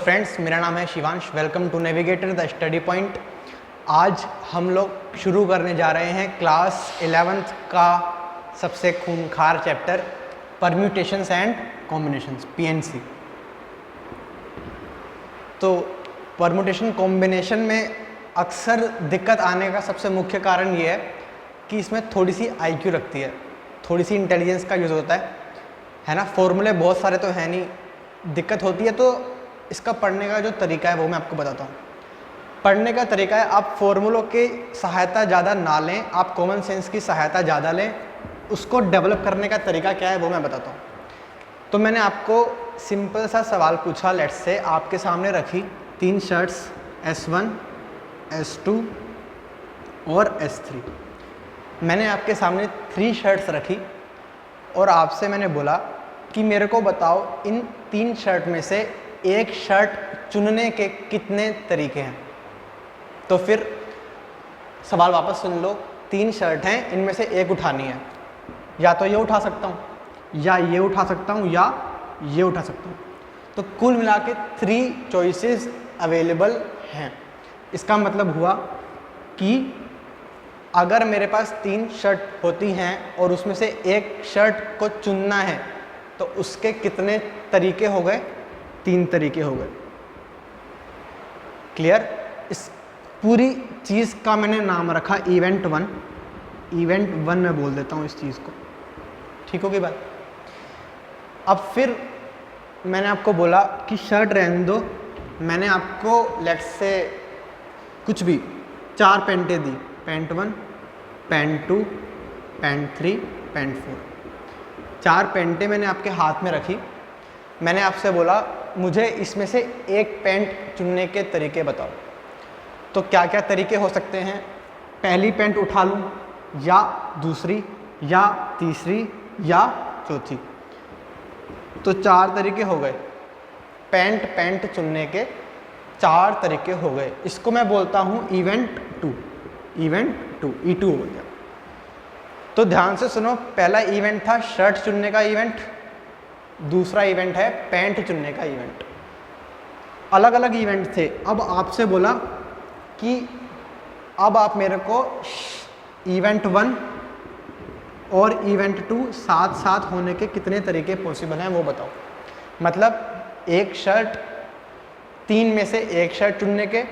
Friends, मेरा नाम है Shivansh. Welcome to navigator the study point. आज हम लोग शुरू करने जा रहे हैं क्लास 11th का सबसे खूंखार chapter permutations and combinations, PNC. तो परम्यूटेशन कॉम्बिनेशन में अक्सर दिक्कत आने का सबसे मुख्य कारण ये है कि इसमें थोड़ी सी आईक्यू रखती है, थोड़ी सी इंटेलिजेंस का यूज़ होता है ना। फॉर्मूले बहुत सारे तो है नहीं, दिक्कत होती है। तो इसका पढ़ने का जो तरीका है वो मैं आपको बताता हूँ। पढ़ने का तरीका है, आप फॉर्मूलों की सहायता ज़्यादा ना लें, आप कॉमन सेंस की सहायता ज़्यादा लें। उसको डेवलप करने का तरीका क्या है वो मैं बताता हूँ। तो मैंने आपको सिंपल सा सवाल पूछा, लेट्स से आपके सामने रखी 3 शर्ट्स S1, S2 और S3। मैंने आपके सामने 3 शर्ट्स रखी और आपसे मैंने बोला कि मेरे को बताओ इन 3 शर्ट में से एक शर्ट चुनने के कितने तरीके हैं। तो फिर सवाल वापस सुन लो। 3 शर्ट हैं, इनमें से एक उठानी है। या तो ये उठा सकता हूँ, या ये उठा सकता हूँ, या ये उठा सकता हूँ। तो कुल मिला के 3 चॉइसेस अवेलेबल हैं। इसका मतलब हुआ कि अगर मेरे पास 3 शर्ट होती हैं और उसमें से एक शर्ट को चुनना है तो उसके कितने तरीके हो गए? 3 तरीके हो गए। क्लियर? इस पूरी चीज़ का मैंने नाम रखा इवेंट 1। इवेंट 1 मैं बोल देता हूँ इस चीज़ को। ठीक होगी बात? अब फिर मैंने आपको बोला कि शर्ट रहने दो। मैंने आपको लेट्स से कुछ भी 4 पैंटें दी, पैंट 1, पैंट 2, पैंट 3, पैंट 4। 4 पैंटें मैंने आपके हाथ में रखी। मैंने आपसे बोला मुझे इसमें से एक पैंट चुनने के तरीके बताओ। तो क्या क्या तरीके हो सकते हैं? पहली पैंट उठा लूँ, या दूसरी, या तीसरी, या चौथी। तो 4 तरीके हो गए। पैंट चुनने के 4 तरीके हो गए। इसको मैं बोलता हूँ इवेंट 2। इवेंट 2 E2 हो गया। तो ध्यान से सुनो, पहला इवेंट था शर्ट चुनने का इवेंट, दूसरा इवेंट है पैंट चुनने का इवेंट। अलग अलग इवेंट थे। अब आपसे बोला कि अब आप मेरे को इवेंट 1 और इवेंट 2 साथ साथ होने के कितने तरीके पॉसिबल हैं वो बताओ। मतलब एक शर्ट, 3 में से एक शर्ट चुनने के,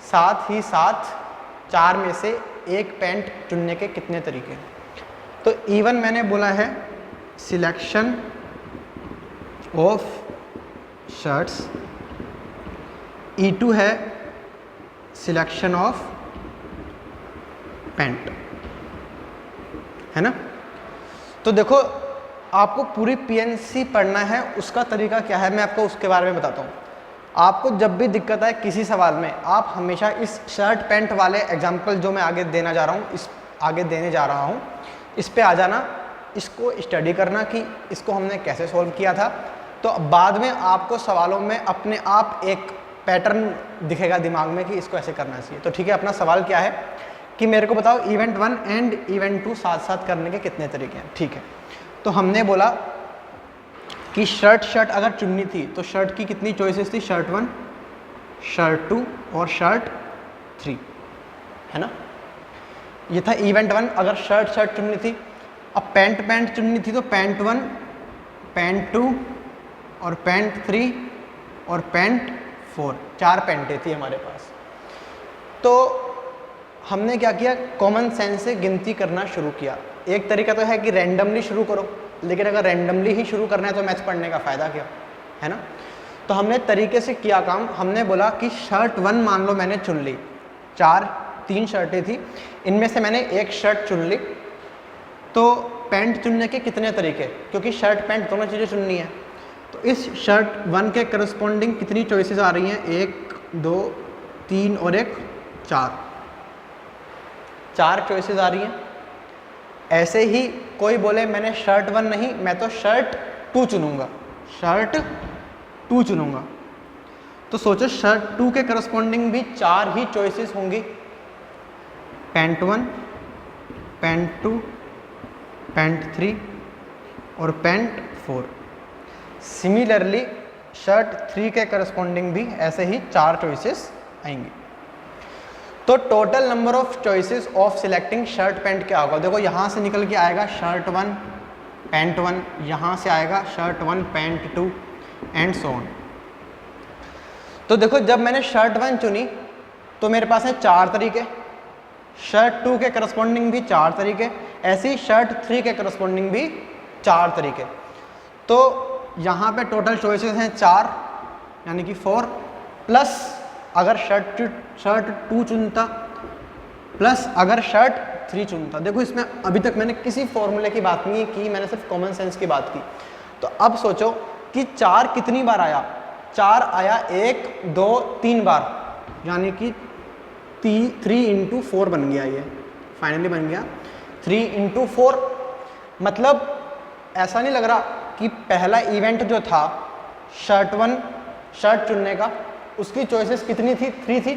साथ ही साथ 4 में से एक पैंट चुनने के कितने तरीके हैं। तो E1 मैंने बोला है सिलेक्शन ऑफ शर्ट्स, E2 है सिलेक्शन ऑफ पैंट, है ना। तो देखो, आपको पूरी पीएनसी पढ़ना है, उसका तरीका क्या है मैं आपको उसके बारे में बताता हूँ। आपको जब भी दिक्कत आए किसी सवाल में, आप हमेशा इस शर्ट पैंट वाले एग्जाम्पल जो मैं आगे देने जा रहा हूँ इस पे आ जाना, इसको स्टडी करना कि इसको हमने कैसे सॉल्व किया था। तो बाद में आपको सवालों में अपने आप एक पैटर्न दिखेगा दिमाग में कि इसको ऐसे करना चाहिए। तो ठीक है, अपना सवाल क्या है कि मेरे को बताओ इवेंट 1 एंड इवेंट 2 साथ साथ करने के कितने तरीके हैं। ठीक है, तो हमने बोला कि शर्ट अगर चुननी थी तो शर्ट की कितनी चॉइसेस थी? शर्ट 1, शर्ट 2 और शर्ट 3, है ना। ये था इवेंट 1। अगर शर्ट चुननी थी। अब पैंट चुननी थी तो पैंट 1, पैंट 2 और पैंट 3 और पैंट 4। 4 पैंटें थी हमारे पास। तो हमने क्या किया, कॉमन सेंस से गिनती करना शुरू किया। एक तरीका तो है कि रैंडमली शुरू करो, लेकिन अगर रैंडमली ही शुरू करना है तो मैथ्स पढ़ने का फ़ायदा क्या, है ना। तो हमने तरीके से किया काम। हमने बोला कि शर्ट 1 मान लो मैंने चुन ली, 3 शर्टें थी, इनमें से मैंने एक शर्ट चुन ली। तो पैंट चुनने के कितने तरीके, क्योंकि शर्ट पैंट दोनों चीज़ें चुननी है। तो इस शर्ट 1 के करस्पॉन्डिंग कितनी चॉइसेस आ रही हैं? 1, 2, 3 और 1, 4 चॉइसेस आ रही हैं। ऐसे ही कोई बोले मैंने शर्ट 1 नहीं, मैं तो शर्ट 2 चुनूंगा, शर्ट 2 चुनूंगा। तो सोचो शर्ट 2 के करस्पॉन्डिंग भी 4 ही चॉइसेस होंगी। पैंट 1, पैंट 2, पैंट 3 और पैंट 4। सिमिलरली शर्ट 3 के करस्पॉन्डिंग भी ऐसे ही 4 चॉइसेस आएंगी। तो total number of choices of selecting shirt pant क्या होगा? देखो यहाँ से निकल के आएगा शर्ट 1 पैंट 1, यहाँ से आएगा shirt 1 pant 2 and so on. तो देखो जब मैंने शर्ट 1 चुनी तो मेरे पास है 4 तरीके, शर्ट 2 के करस्पॉन्डिंग भी 4 तरीके, ऐसे ही शर्ट 3 के करस्पॉन्डिंग भी 4 तरीके। तो यहाँ पे टोटल चॉइसेस हैं 4 यानी कि 4, प्लस अगर शर्ट 2 चुनता, प्लस अगर शर्ट 3 चुनता। देखो इसमें अभी तक मैंने किसी फॉर्मूले की बात नहीं की, मैंने सिर्फ कॉमन सेंस की बात की। तो अब सोचो कि 4 कितनी बार आया? 4 आया 1 2 3 बार, यानी कि 3 इंटू 4 बन गया, ये फाइनली बन गया 3 इंटू 4। मतलब ऐसा नहीं लग रहा कि पहला इवेंट जो था शर्ट 1 शर्ट चुनने का, उसकी चॉइसेस कितनी थी? 3 थी।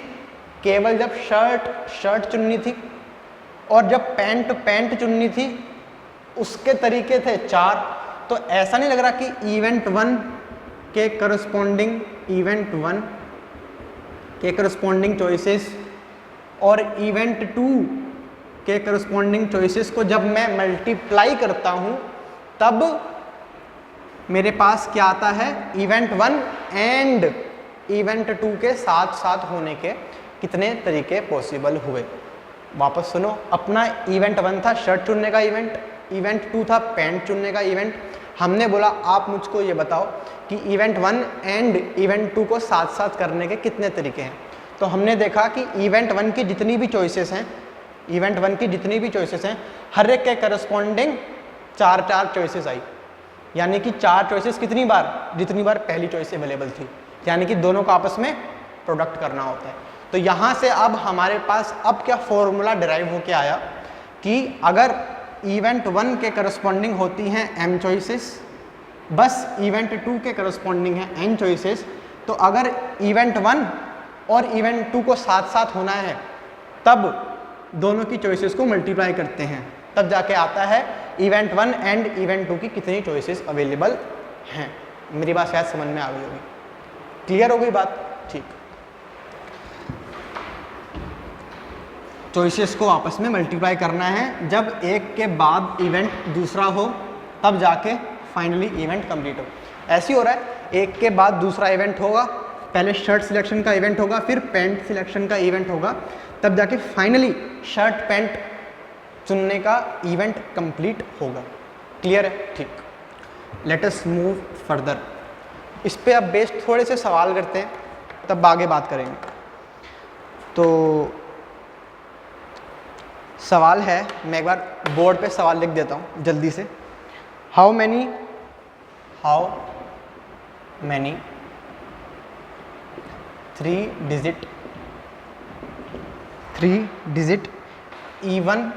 केवल जब शर्ट चुननी थी और जब पैंट चुननी थी उसके तरीके थे 4। तो ऐसा नहीं लग रहा कि इवेंट 1 के करस्पॉन्डिंग चॉइसेस और इवेंट 2 के करस्पॉन्डिंग चॉइसेस को जब मैं मल्टीप्लाई करता हूँ तब मेरे पास क्या आता है? इवेंट 1 एंड इवेंट 2 के साथ साथ होने के कितने तरीके पॉसिबल हुए। वापस सुनो, अपना इवेंट 1 था शर्ट चुनने का इवेंट 2 था पैंट चुनने का इवेंट। हमने बोला आप मुझको ये बताओ कि इवेंट 1 एंड इवेंट 2 को साथ साथ करने के कितने तरीके हैं। तो हमने देखा कि इवेंट 1 की जितनी भी चॉइसेस हैं हर एक के करस्पॉन्डिंग 4 चॉइसेस आई, यानी कि 4 चॉइसेस कितनी बार? जितनी बार पहली चॉइस अवेलेबल थी, यानी कि दोनों को आपस में प्रोडक्ट करना होता है। तो यहाँ से अब हमारे पास अब क्या फॉर्मूला डिराइव होके आया कि अगर इवेंट 1 के करस्पॉन्डिंग होती हैं m चॉइसेस, बस इवेंट 2 के करस्पॉन्डिंग है n चॉइसेस, तो अगर इवेंट 1 और इवेंट 2 को साथ साथ होना है तब दोनों की चॉइसेस को मल्टीप्लाई करते हैं, तब जाके आता है इवेंट 1 एंड इवेंट 2 की कितनी चॉइसेस अवेलेबल हैं। मेरी बात शायद समझ में आ गई होगी, क्लियर हो गई बात? ठीक, चॉइसेस को आपस में मल्टीप्लाई करना है, जब एक के बाद इवेंट दूसरा हो तब जाके फाइनली इवेंट कंप्लीट हो। ऐसे ही हो रहा है, एक के बाद दूसरा इवेंट होगा, पहले शर्ट सिलेक्शन का इवेंट होगा, फिर पैंट सिलेक्शन का इवेंट होगा, तब जाके फाइनली शर्ट पैंट चुनने का इवेंट कंप्लीट होगा। क्लियर है? ठीक, लेट अस मूव फर्दर। इस पे अब बेस्ड थोड़े से सवाल करते हैं, तब आगे बात करेंगे। तो सवाल है, मैं एक बार बोर्ड पे सवाल लिख देता हूँ जल्दी से। How many 3 digit even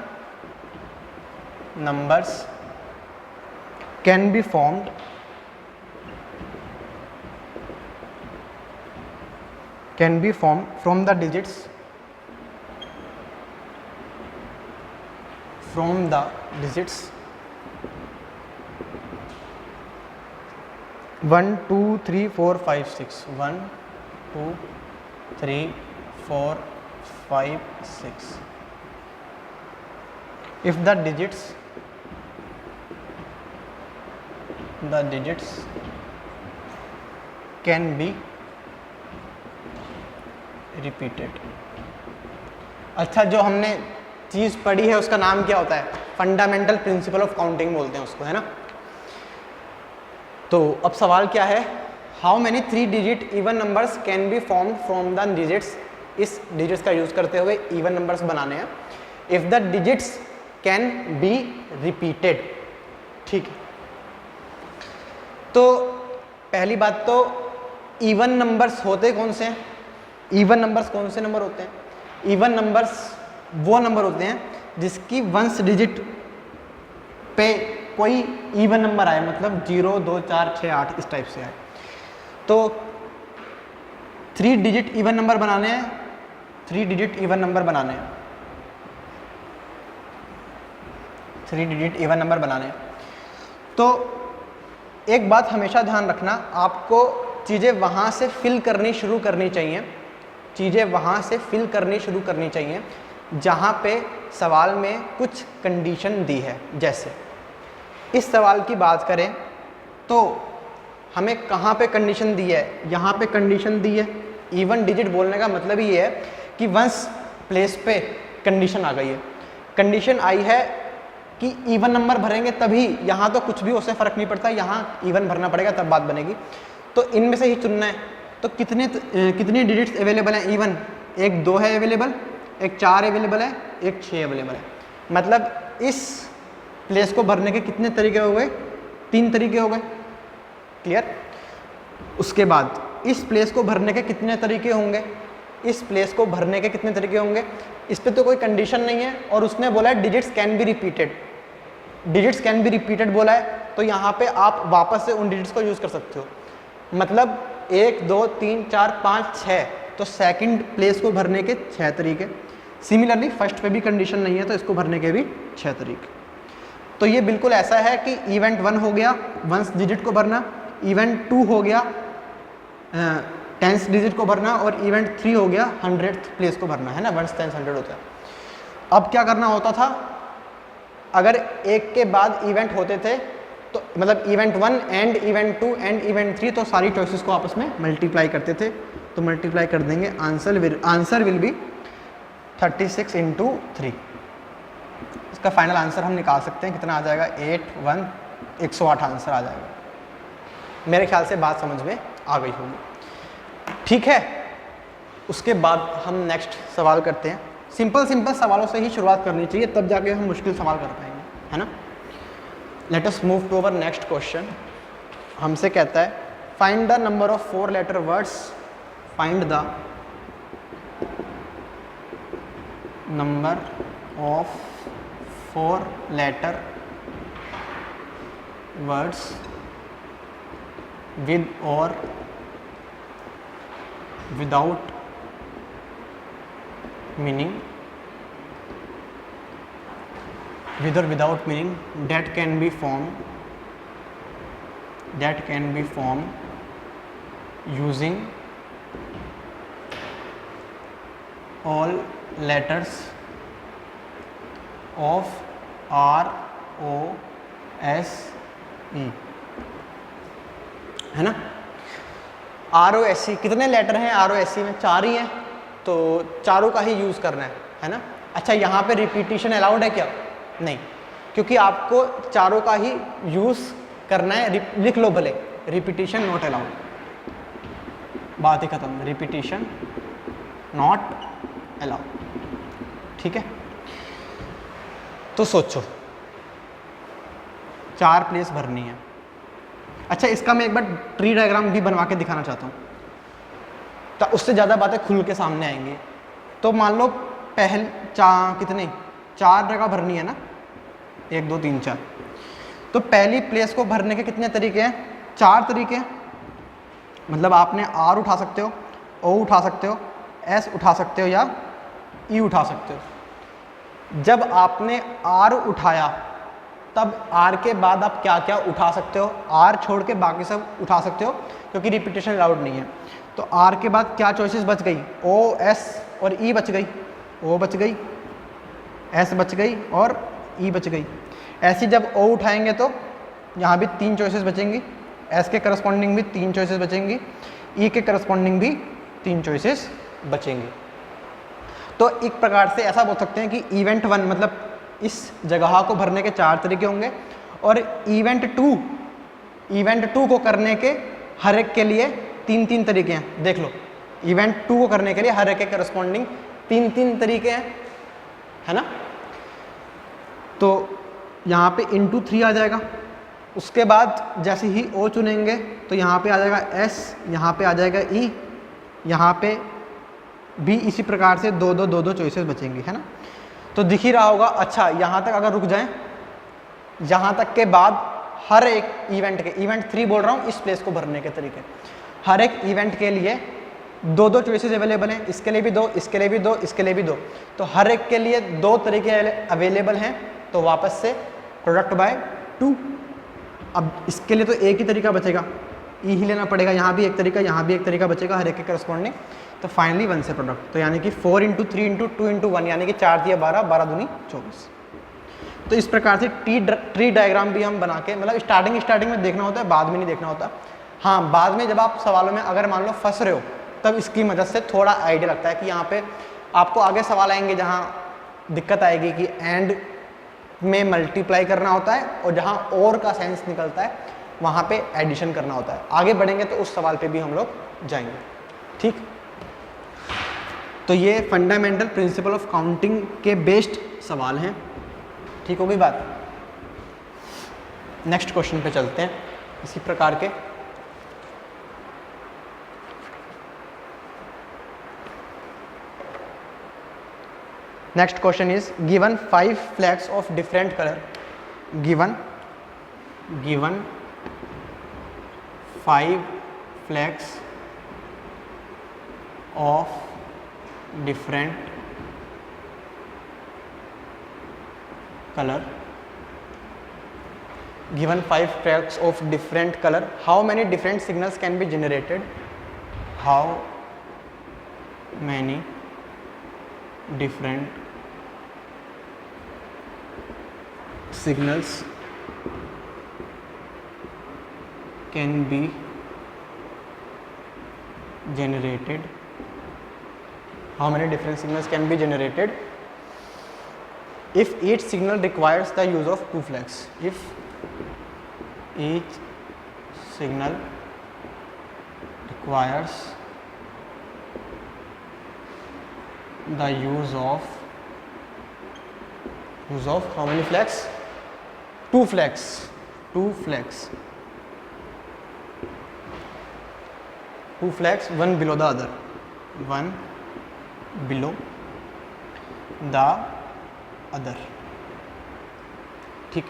numbers can be formed from the digits 1 2 3 4 5 6 1 2 3 4 5 6 if the digits can be repeated। अच्छा, जो हमने चीज़ पढ़ी है उसका नाम क्या होता है? फंडामेंटल प्रिंसिपल ऑफ काउंटिंग बोलते हैं उसको, है ना। तो अब सवाल क्या है? How many 3 digit even numbers can be form from the digits. इस डिजिट्स का यूज़ करते हुए इवन नंबर्स बनाने हैं। If the digits can be repeated. ठीक है, तो पहली बात तो इवन नंबर्स होते कौन से हैं? इवन नंबर्स कौन से नंबर होते हैं? इवन नंबर्स वो नंबर होते हैं जिसकी वंस डिजिट पे कोई इवन नंबर आए, मतलब 0 2 4 6 8 इस टाइप से आए। तो 3 डिजिट इवन नंबर बनाने हैं, 3 डिजिट इवन नंबर बनाने हैं, 3 डिजिट इवन नंबर बनाने हैं। तो एक बात हमेशा ध्यान रखना, आपको चीज़ें वहाँ से फिल करनी शुरू करनी चाहिए, चीज़ें वहाँ से फिल करनी शुरू करनी चाहिए जहाँ पे सवाल में कुछ कंडीशन दी है। जैसे इस सवाल की बात करें तो हमें कहाँ पे कंडीशन दी है, यहाँ पे कंडीशन दी है। इवन डिजिट बोलने का मतलब ये है कि वंस प्लेस पे कंडीशन आ गई है, कंडीशन आई है कि इवन नंबर भरेंगे तभी, यहाँ तो कुछ भी उससे फ़र्क नहीं पड़ता, यहाँ इवन भरना पड़ेगा तब बात बनेगी। तो इनमें से ही चुनना है। तो कितनी डिजिट्स अवेलेबल हैं इवन? एक 2 है अवेलेबल, एक 4 अवेलेबल है, एक 6 अवेलेबल है। मतलब इस प्लेस को भरने के कितने तरीके हो गए? 3 तरीके हो गए। क्लियर? उसके बाद इस प्लेस को भरने के कितने तरीके होंगे? इस प्लेस को भरने के कितने तरीके होंगे? इस पे तो कोई कंडीशन नहीं है और उसने बोला है digits can be repeated, digits can be repeated बोला है, तो यहाँ पे आप वापस से उन डिजिट्स को यूज़ कर सकते हो। मतलब 1 2 3 4 5 6, तो सेकंड प्लेस को भरने के 6 तरीके। सिमिलरली फर्स्ट पे भी कंडीशन नहीं है तो इसको भरने के भी 6 तरीके। तो ये बिल्कुल ऐसा है कि इवेंट 1 हो गया 1 डिजिट को भरना, इवेंट 2 हो गया 10th डिजिट को भरना, और इवेंट 3 हो गया 100th प्लेस को भरना, है ना। 1 10 100 होता है। अब क्या करना होता था, अगर एक के बाद इवेंट होते थे तो मतलब event 1 and event 2 and event 3, तो सारी चॉइसेस को आपस में मल्टीप्लाई करते थे। तो मल्टीप्लाई कर देंगे, आंसर विल बी 36 × 3। इसका फाइनल आंसर हम निकाल सकते हैं, कितना आ जाएगा? 108 आंसर आ जाएगा। मेरे ख्याल से बात समझ में आ गई होगी। ठीक है, उसके बाद हम नेक्स्ट सवाल करते हैं। सिंपल सवालों से ही शुरुआत करनी चाहिए, तब जाके हम मुश्किल सवाल कर पाएंगे, है ना। Let us move to our next question. हमसे कहता है find the number of 4 letter words, find the number of 4 letter words with or without meaning, with or without meaning that can be formed using all letters of R O S E, है ना। ROSE कितने letter हैं? ROSE में 4 ही हैं, तो चारों का ही use करना है ना। अच्छा, यहाँ पे रिपीटिशन अलाउड है क्या? नहीं, क्योंकि आपको चारों का ही यूज़ करना है। लिख लो भले, रिपीटिशन नॉट अलाउड, बात ही खत्म, रिपीटिशन नॉट अलाउड। ठीक है, तो सोचो 4 प्लेस भरनी है। अच्छा, इसका मैं एक बार ट्री डायग्राम भी बनवा के दिखाना चाहता हूँ, तो उससे ज़्यादा बातें खुल के सामने आएंगी। तो मान लो कितनी 4 जगह भरनी है ना, 1 2 3 4। तो पहली प्लेस को भरने के कितने तरीके हैं? 4 तरीके हैं। मतलब आपने R उठा सकते हो, O उठा सकते हो, S उठा सकते हो या E उठा सकते हो। जब आपने R उठाया तब R के बाद आप क्या क्या उठा सकते हो? R छोड़ के बाकी सब उठा सकते हो, क्योंकि रिपीटेशन अलाउड नहीं है। तो R के बाद क्या चॉइसेस बच गई? O, S और E बच गई। O बच गई, S बच गई और E बच गई। ऐसे जब O उठाएंगे तो यहाँ भी 3 चॉइसेस बचेंगी, S के करस्पॉन्डिंग भी 3 चॉइसेस बचेंगी, E के करस्पॉन्डिंग भी 3 चॉइसेस बचेंगी। तो एक प्रकार से ऐसा बोल सकते हैं कि इवेंट 1 मतलब इस जगह को भरने के 4 तरीके होंगे, और इवेंट 2 को करने के हर एक के लिए 3 तरीके हैं। देख लो, इवेंट 2 को करने के लिए हर एक के करस्पॉन्डिंग 3 तरीके हैं, है ना। तो यहाँ पे इंटू 3 आ जाएगा। उसके बाद जैसे ही O चुनेंगे तो यहाँ पे आ जाएगा S, यहाँ पे आ जाएगा E, यहाँ पे भी इसी प्रकार से 2 चॉइसेस बचेंगी, है ना। तो दिख ही रहा होगा। अच्छा, यहाँ तक अगर रुक जाएं, यहाँ तक के बाद हर एक इवेंट के, इवेंट 3 बोल रहा हूँ, इस प्लेस को भरने के तरीके, हर एक इवेंट के लिए 2 चॉइसेस अवेलेबल हैं। इसके लिए भी 2, इसके लिए भी 2, इसके लिए भी 2। तो हर एक के लिए 2 तरीके अवेलेबल हैं, तो वापस से प्रोडक्ट बाय 2। अब इसके लिए तो एक ही तरीका बचेगा, ई ही लेना पड़ेगा, यहाँ भी एक तरीका, यहाँ भी एक तरीका बचेगा हर एक के करस्पॉन्डिंग। तो फाइनली 1 से प्रोडक्ट, तो यानी कि 4 इंटू 3 इंटू 2 इंटू 1, यानी कि 4 दिया 12, 12 दूनी 24। तो इस प्रकार से ट्री डायग्राम भी हम बना के, मतलब स्टार्टिंग में देखना होता है, बाद में नहीं देखना होता। हाँ, बाद में जब आप सवालों में अगर मान लो फंस रहे हो, तब इसकी मदद से थोड़ा आइडिया लगता है कि यहाँ पे आपको आगे सवाल आएंगे जहाँ दिक्कत आएगी कि एंड में मल्टीप्लाई करना होता है और जहाँ और का सेंस निकलता है वहाँ पे एडिशन करना होता है। आगे बढ़ेंगे तो उस सवाल पे भी हम लोग जाएंगे, ठीक। तो ये फंडामेंटल प्रिंसिपल ऑफ काउंटिंग के बेस्ड सवाल हैं, ठीक हो गई बात। नेक्स्ट क्वेश्चन पे चलते हैं इसी प्रकार के। Next question is given 5 flags of different colour, given 5 flags of different color, given 5 flags of different color, how many different signals can be generated? How many different signals can be generated? How many different signals can be generated if each signal requires the use of 2 flags? If each signal requires the use of how many flags? 2 flags. 2 flags. 2 flags, one below the other. One below the other, ठीक।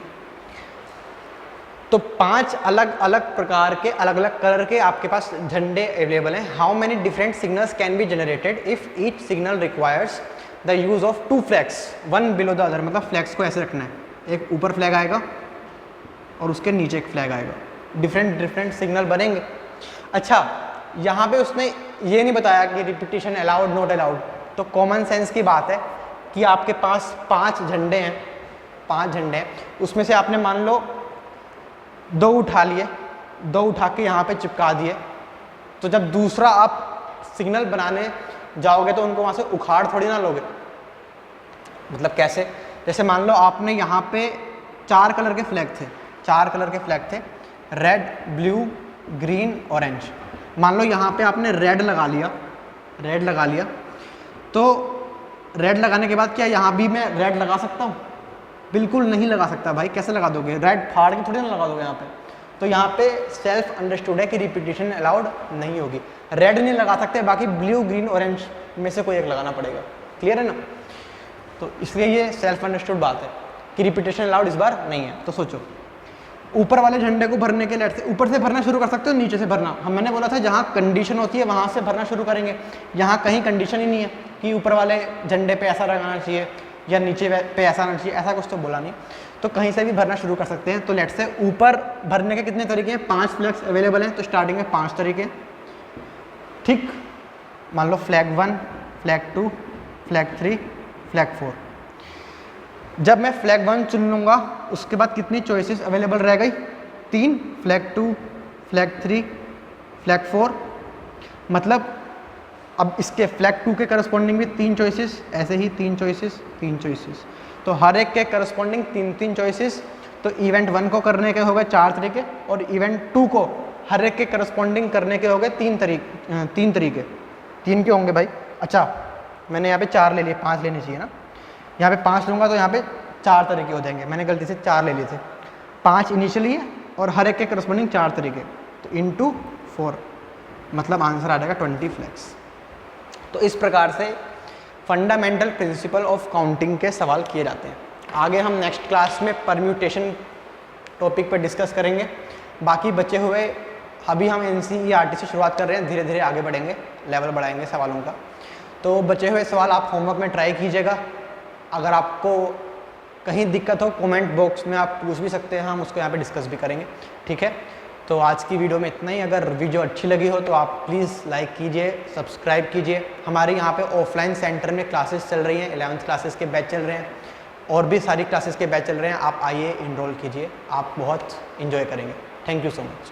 तो 5 अलग अलग प्रकार के, अलग अलग colour के आपके पास झंडे अवेलेबल हैं। How many different signals can be generated if each signal requires the use of 2 flags, one below the other. मतलब फ्लैग्स को ऐसे रखना है, एक ऊपर फ्लैग आएगा और उसके नीचे एक फ्लैग आएगा, डिफरेंट सिग्नल बनेंगे। अच्छा, यहाँ पे उसने ये नहीं बताया कि रिपीटिशन अलाउड नॉट अलाउड, तो कॉमन सेंस की बात है कि आपके पास 5 झंडे हैं, 5 झंडे हैं, उसमें से आपने मान लो 2 उठा लिए, 2 उठा के यहाँ पे चिपका दिए, तो जब दूसरा आप सिग्नल बनाने जाओगे तो उनको वहाँ से उखाड़ थोड़ी ना लोगे। मतलब कैसे? जैसे मान लो आपने यहाँ पे 4 कलर के फ्लैग थे, 4 कलर के फ्लैग थे, रेड, ब्लू, ग्रीन, ऑरेंज। मान लो यहाँ पे आपने रेड लगा लिया, तो रेड लगाने के बाद क्या यहाँ भी मैं रेड लगा सकता हूँ? बिल्कुल नहीं लगा सकता भाई। कैसे लगा दोगे? रेड फाड़ के थोड़ी ना लगा दोगे यहाँ पे। तो यहाँ पे सेल्फ अंडरस्टूड है कि रिपीटिशन अलाउड नहीं होगी। रेड नहीं लगा सकते, बाकी ब्लू, ग्रीन, ऑरेंज में से कोई एक लगाना पड़ेगा। क्लियर है ना? तो इसलिए ये सेल्फ अंडरस्टूड बात है कि रिपीटिशन अलाउड इस बार नहीं है। तो सोचो, ऊपर वाले झंडे को भरने के लिए ऊपर से भरना शुरू कर सकते हो, नीचे से भरना। मैंने बोला था जहाँ कंडीशन होती है वहाँ से भरना शुरू करेंगे। यहाँ कहीं कंडीशन ही नहीं है कि ऊपर वाले झंडे पे ऐसा लगाना चाहिए या नीचे पे ऐसा आना चाहिए, ऐसा कुछ तो बोला नहीं। तो कहीं से भी भरना शुरू कर सकते हैं। तो लेट्स से ऊपर भरने के कितने तरीके हैं? 5 फ्लैग्स अवेलेबल हैं। तो स्टार्टिंग में 5 तरीके, ठीक। मान लो फ्लैग 1, फ्लैग 2, फ्लैग 3, फ्लैग 4। जब मैं फ्लैग 1 चुन लूँगा उसके बाद कितनी चॉइसेस अवेलेबल रह गई? 3, फ्लैग 2, फ्लैग 3, फ्लैग 4। मतलब अब इसके फ्लैग 2 के करस्पॉन्डिंग भी 3 चॉइसेस, ऐसे ही 3 चॉइसेस, 3 चॉइसेस। तो हर एक के करस्पॉन्डिंग 3-3 चॉइसेस। तो इवेंट 1 को करने के हो गए 4 तरीके और इवेंट 2 को हर एक के करस्पॉन्डिंग करने के हो गए 3 तरीके। 3 के होंगे भाई। अच्छा, मैंने यहाँ पे 4 ले लिए, 5 लेने चाहिए ना। यहाँ पे 5 लूँगा तो यहाँ पे 4 तरीके हो जाएंगे। मैंने गलती से 4 ले लिए थे। 5 इनिशियली है और हर एक के करस्पॉन्डिंग 4 तरीके, तो इंटू 4, मतलब आंसर आ जाएगा 20 फ्लैग्स। तो इस प्रकार से फंडामेंटल प्रिंसिपल ऑफ काउंटिंग के सवाल किए जाते हैं। आगे हम नेक्स्ट क्लास में परम्यूटेशन टॉपिक पर डिस्कस करेंगे। बाकी बचे हुए अभी हम NCERT से शुरुआत कर रहे हैं, धीरे धीरे आगे बढ़ेंगे, लेवल बढ़ाएंगे सवालों का। तो बचे हुए सवाल आप होमवर्क में ट्राई कीजिएगा। अगर आपको कहीं दिक्कत हो कमेंट बॉक्स में आप पूछ भी सकते हैं, हम उसको यहाँ पे डिस्कस भी करेंगे, ठीक है। तो आज की वीडियो में इतना ही। अगर वीडियो अच्छी लगी हो तो आप प्लीज़ लाइक कीजिए, सब्सक्राइब कीजिए। हमारे यहाँ पे ऑफलाइन सेंटर में क्लासेस चल रही हैं, 11th क्लासेस के बैच चल रहे हैं और भी सारी क्लासेस के बैच चल रहे हैं। आप आइए, इनरोल कीजिए, आप बहुत इन्जॉय करेंगे। Thank you so much.